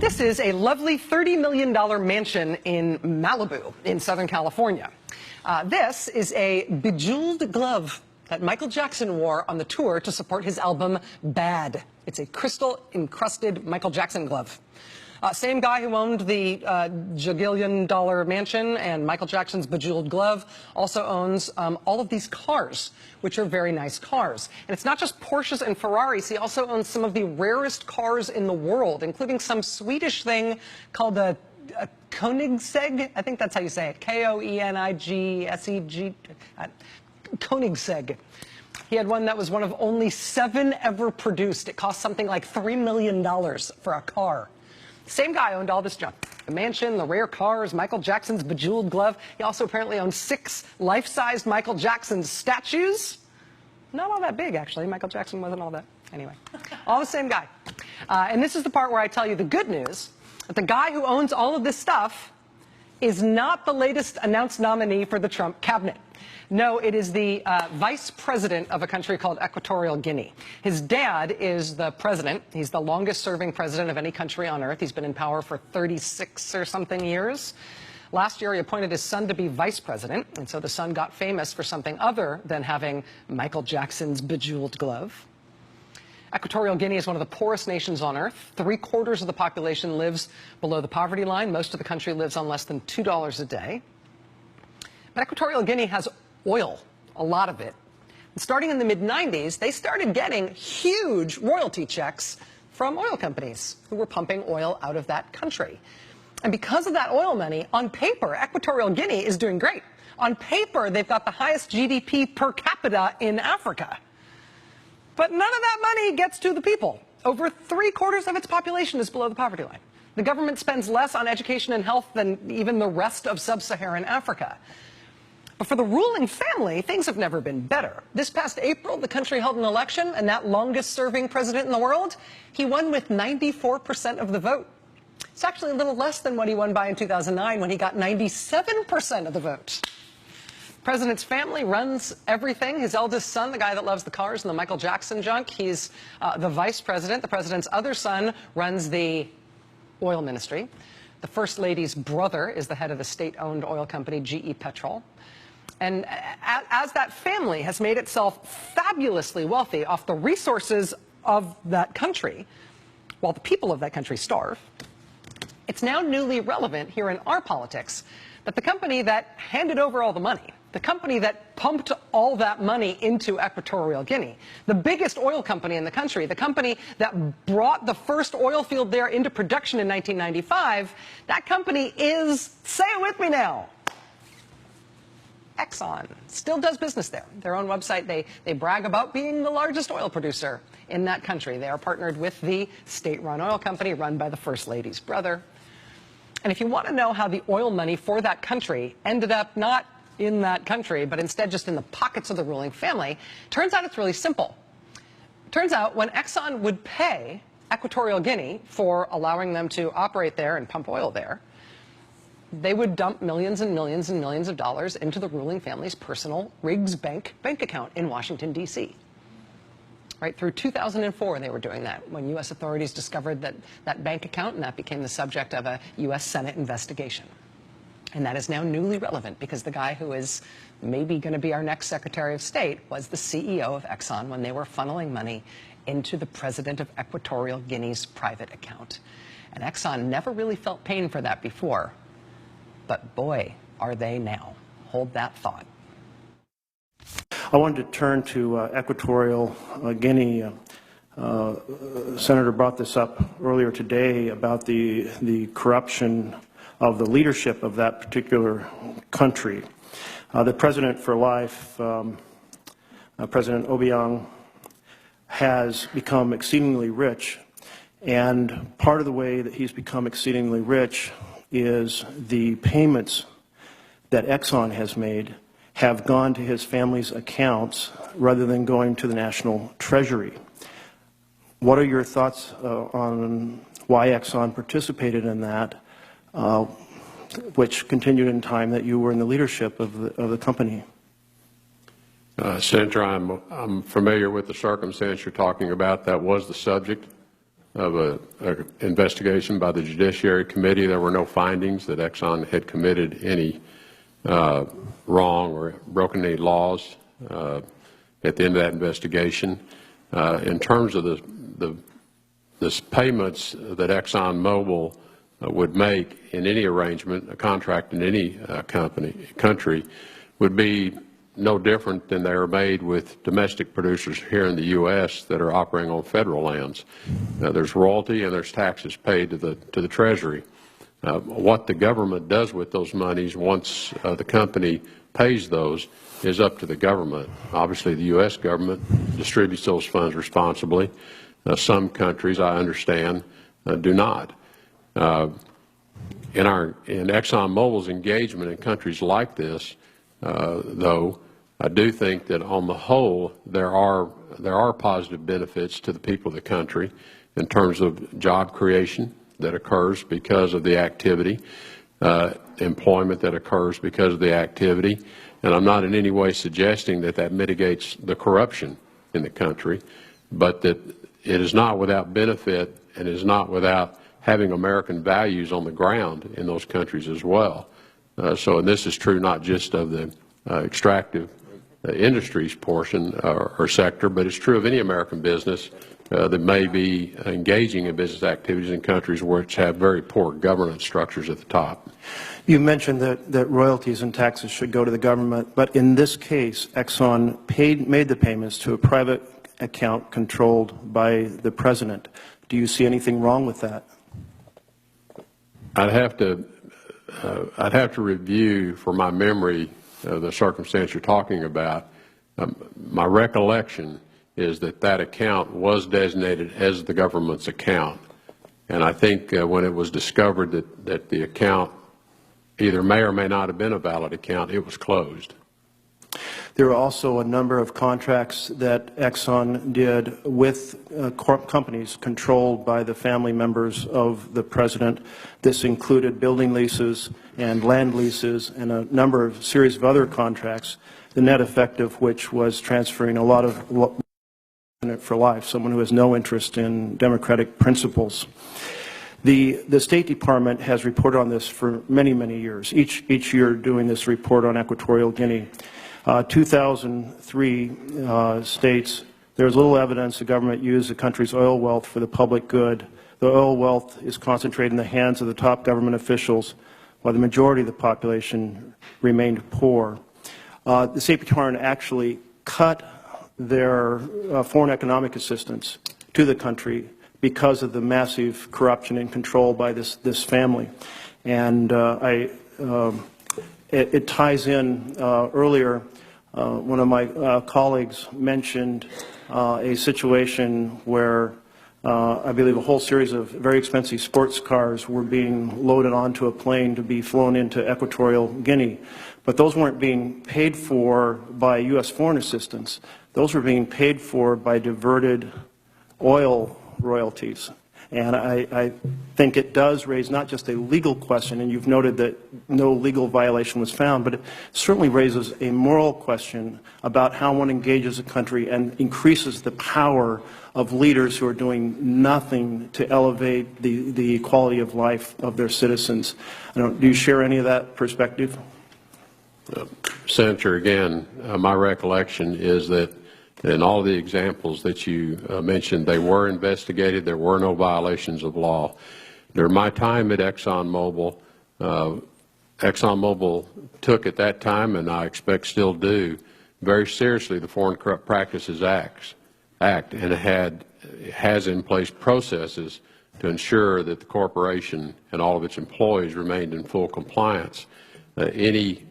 This is a lovely $30 million mansion in Malibu in Southern California. This is a bejeweled glove that Michael Jackson wore on the tour to support his album Bad. It's a crystal-encrusted Michael Jackson glove. Same guy who owned the jagillion-dollar mansion and Michael Jackson's bejeweled glove also owns all of these cars, which are very nice cars. And it's not just Porsches and Ferraris. He also owns some of the rarest cars in the world, including some Swedish thing called a Koenigsegg. I think that's how you say it. Koenigsegg. Koenigsegg. He had one that was one of only 7 ever produced. It cost something like $3 million for a car. Same guy owned all this junk. The mansion, the rare cars, Michael Jackson's bejeweled glove. He also apparently owned 6 life-sized Michael Jackson statues. Not all that big, actually. Michael Jackson wasn't all that. Anyway, all the same guy. And this is the part where I tell you the good news, that the guy who owns all of this stuff is not the latest announced nominee for the Trump cabinet. No, it is the vice president of a country called Equatorial Guinea. His dad is the president. He's the longest serving president of any country on earth. He's been in power for 36 or something years. Last year, he appointed his son to be vice president, and so the son got famous for something other than having Michael Jackson's bejeweled glove. Equatorial Guinea is one of the poorest nations on earth. 3/4 of the population lives below the poverty line. Most of the country lives on less than $2 a day. But Equatorial Guinea has oil, a lot of it. And starting in the mid-90s, they started getting huge royalty checks from oil companies who were pumping oil out of that country. And because of that oil money, on paper, Equatorial Guinea is doing great. On paper, they've got the highest GDP per capita in Africa. But none of that money gets to the people. Over 3/4 of its population is below the poverty line. The government spends less on education and health than even the rest of sub-Saharan Africa. But for the ruling family, things have never been better. This past April, the country held an election, and that longest-serving president in the world, he won with 94% of the vote. It's actually a little less than what he won by in 2009, when he got 97% of the vote. The president's family runs everything. His eldest son, the guy that loves the cars and the Michael Jackson junk, he's the vice president. The president's other son runs the oil ministry. The first lady's brother is the head of the state-owned oil company, GE Petrol. And as that family has made itself fabulously wealthy off the resources of that country, while the people of that country starve, it's now newly relevant here in our politics that the company that handed over all the money, the company that pumped all that money into Equatorial Guinea, the biggest oil company in the country, the company that brought the first oil field there into production in 1995, that company is, say it with me now, Exxon. Still does business there. Their own website, they brag about being the largest oil producer in that country. They are partnered with the state-run oil company run by the First Lady's brother. And if you want to know how the oil money for that country ended up not in that country, but instead just in the pockets of the ruling family, turns out it's really simple. Turns out when Exxon would pay Equatorial Guinea for allowing them to operate there and pump oil there, they would dump millions and millions and millions of dollars into the ruling family's personal Riggs bank account in Washington, D.C. Right through 2004, they were doing that when U.S. authorities discovered that bank account, and that became the subject of a U.S. Senate investigation. And that is now newly relevant because the guy who is maybe going to be our next Secretary of State was the CEO of Exxon when they were funneling money into the president of Equatorial Guinea's private account. And Exxon never really felt pain for that before. But boy, are they now. Hold that thought. I wanted to turn to Equatorial Guinea. Senator brought this up earlier today about the corruption of the leadership of that particular country. The president for life, President Obiang, has become exceedingly rich, and part of the way that he's become exceedingly rich is the payments that Exxon has made have gone to his family's accounts rather than going to the national treasury. What are your thoughts on why Exxon participated in that, which continued in time that you were in the leadership of the company? Senator, I'm familiar with the circumstance you're talking about. That was the subject of an investigation by the Judiciary Committee. There were no findings that Exxon had committed any wrong or broken any laws at the end of that investigation. In terms of the payments that ExxonMobil would make in any arrangement, a contract in any country, would be no different than they are made with domestic producers here in the U.S. that are operating on federal lands. There's royalty and there's taxes paid to the Treasury. What the government does with those monies once the company pays those is up to the government. Obviously, the U.S. government distributes those funds responsibly. Some countries, I understand, do not. In ExxonMobil's engagement in countries like this, though, I do think that on the whole there are positive benefits to the people of the country in terms of job creation that occurs because of the activity, employment that occurs because of the activity, and I'm not in any way suggesting that that mitigates the corruption in the country, but that it is not without benefit and is not without having American values on the ground in those countries as well. And this is true not just of the extractive industries portion or sector, but it's true of any American business that may be engaging in business activities in countries which have very poor governance structures at the top. You mentioned that royalties and taxes should go to the government, but in this case, Exxon made the payments to a private account controlled by the President. Do you see anything wrong with that? I'd have to review for my memory the circumstance you're talking about. My recollection is that that account was designated as the government's account, and I think when it was discovered that the account either may or may not have been a valid account, it was closed. There are also a number of contracts that Exxon did with companies controlled by the family members of the President. This included building leases and land leases and a series of other contracts, the net effect of which was transferring a lot of for life, someone who has no interest in democratic principles. The State Department has reported on this for many, many years, each year doing this report on Equatorial Guinea. 2003 states there's little evidence the government used the country's oil wealth for the public good. The oil wealth is concentrated in the hands of the top government officials, while the majority of the population remained poor. The State Department actually cut their foreign economic assistance to the country because of the massive corruption and control by this family. And it ties in earlier. One of my colleagues mentioned a situation where I believe a whole series of very expensive sports cars were being loaded onto a plane to be flown into Equatorial Guinea. But those weren't being paid for by U.S. foreign assistance. Those were being paid for by diverted oil royalties. And I think it does raise not just a legal question, and you've noted that no legal violation was found, but it certainly raises a moral question about how one engages a country and increases the power of leaders who are doing nothing to elevate the quality of life of their citizens. Do you share any of that perspective? Senator, again, my recollection is that in all the examples that you mentioned, they were investigated. There were no violations of law. During my time at ExxonMobil, ExxonMobil took at that time, and I expect still do, very seriously the Foreign Corrupt Practices Act, and it has in place processes to ensure that the corporation and all of its employees remained in full compliance. Any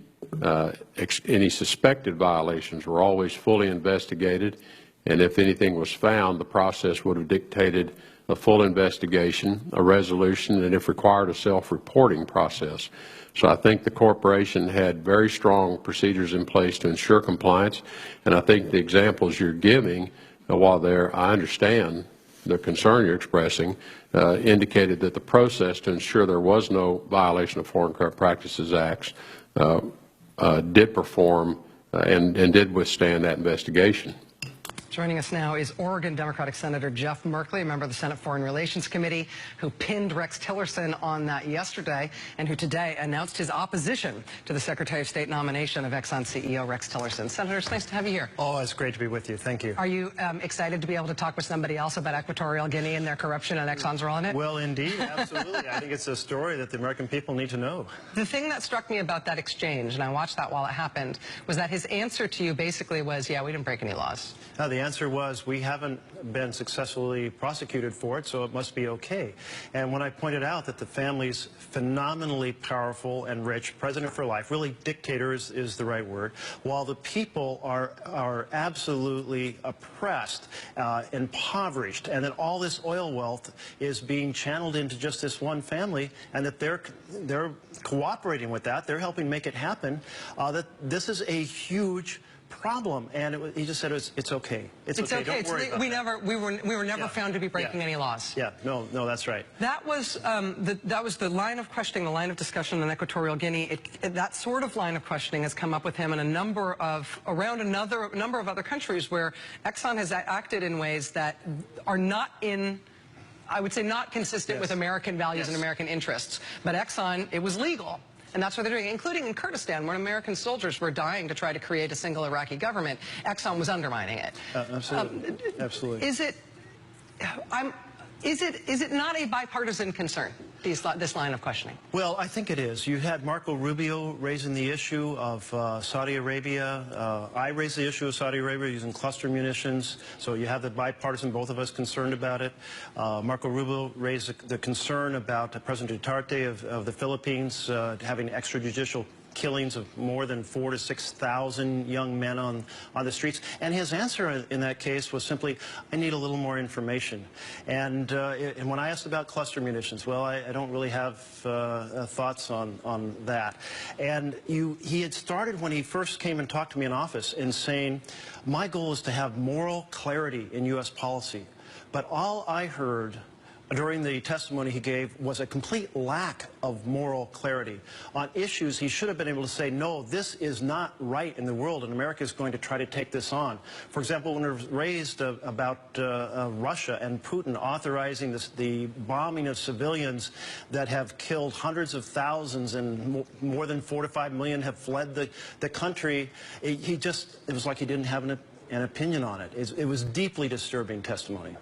suspected violations were always fully investigated, and if anything was found, the process would have dictated a full investigation, a resolution, and if required, a self-reporting process. So I think the corporation had very strong procedures in place to ensure compliance, and I think the examples you're giving, while I understand the concern you're expressing, indicated that the process to ensure there was no violation of Foreign Corrupt Practices Acts did perform and did withstand that investigation. Joining us now is Oregon Democratic Senator Jeff Merkley, a member of the Senate Foreign Relations Committee, who pinned Rex Tillerson on that yesterday and who today announced his opposition to the Secretary of State nomination of Exxon CEO Rex Tillerson. Senator, it's nice to have you here. Oh, it's great to be with you. Thank you. Are you excited to be able to talk with somebody else about Equatorial Guinea and their corruption and Exxon's role in it? Well, indeed, absolutely. I think it's a story that the American people need to know. The thing that struck me about that exchange, and I watched that while it happened, was that his answer to you basically was, yeah, we didn't break any laws. The answer was, we haven't been successfully prosecuted for it, so it must be okay. And when I pointed out that the family's phenomenally powerful and rich, president for life, really dictator is the right word, while the people are absolutely oppressed, impoverished, and that all this oil wealth is being channeled into just this one family, and that they're cooperating with that, they're helping make it happen, that this is a huge problem, and he just said it's okay. It's okay. Don't worry about that. We were never found to be breaking any laws. Yeah, no, that's right. That was the line of questioning, the line of discussion on Equatorial Guinea. That sort of line of questioning has come up with him in a number of other countries where Exxon has acted in ways that are not in, I would say, not consistent with American values and American interests. But Exxon, it was legal. And that's what they're doing, including in Kurdistan, when American soldiers were dying to try to create a single Iraqi government. Exxon was undermining it. Absolutely. Absolutely. Is it not a bipartisan concern, this line of questioning? Well, I think it is. You had Marco Rubio raising the issue of Saudi Arabia. I raised the issue of Saudi Arabia using cluster munitions. So you have the bipartisan, both of us concerned about it. Marco Rubio raised the concern about President Duterte of the Philippines having extrajudicial killings of more than 4,000 to 6,000 young men on the streets. And his answer in that case was simply, I need a little more information. And when I asked about cluster munitions, well, I don't really have thoughts on that. And he had started when he first came and talked to me in office in saying, my goal is to have moral clarity in U.S. policy. But all I heard during the testimony he gave was a complete lack of moral clarity. On issues, he should have been able to say, no, this is not right in the world, and America is going to try to take this on. For example, when it was raised about Russia and Putin authorizing the bombing of civilians that have killed hundreds of thousands and more than 4 to 5 million have fled the country, it was like he didn't have an opinion on it. It was deeply disturbing testimony.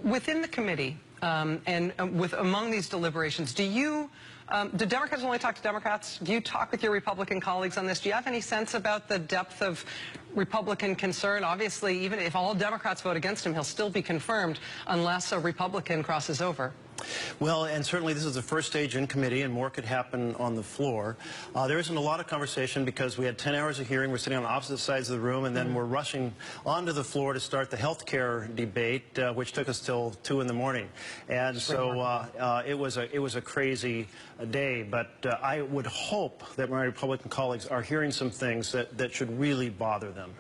Within the committee, and among these deliberations, do Democrats only talk to Democrats? Do you talk with your Republican colleagues on this? Do you have any sense about the depth of Republican concern? Obviously, even if all Democrats vote against him, he'll still be confirmed unless a Republican crosses over. Well, and certainly this is the first stage in committee, and more could happen on the floor. There isn't a lot of conversation because we had 10 hours of hearing. We're sitting on opposite sides of the room, and then we're rushing onto the floor to start the health care debate, which took us till 2 in the morning. And so it was a crazy day, but I would hope that my Republican colleagues are hearing some things that should really bother them.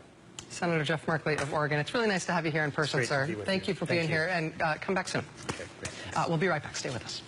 Senator Jeff Merkley of Oregon, it's really nice to have you here in person, sir. Thank you for being here, and come back soon. Okay, great. We'll be right back. Stay with us.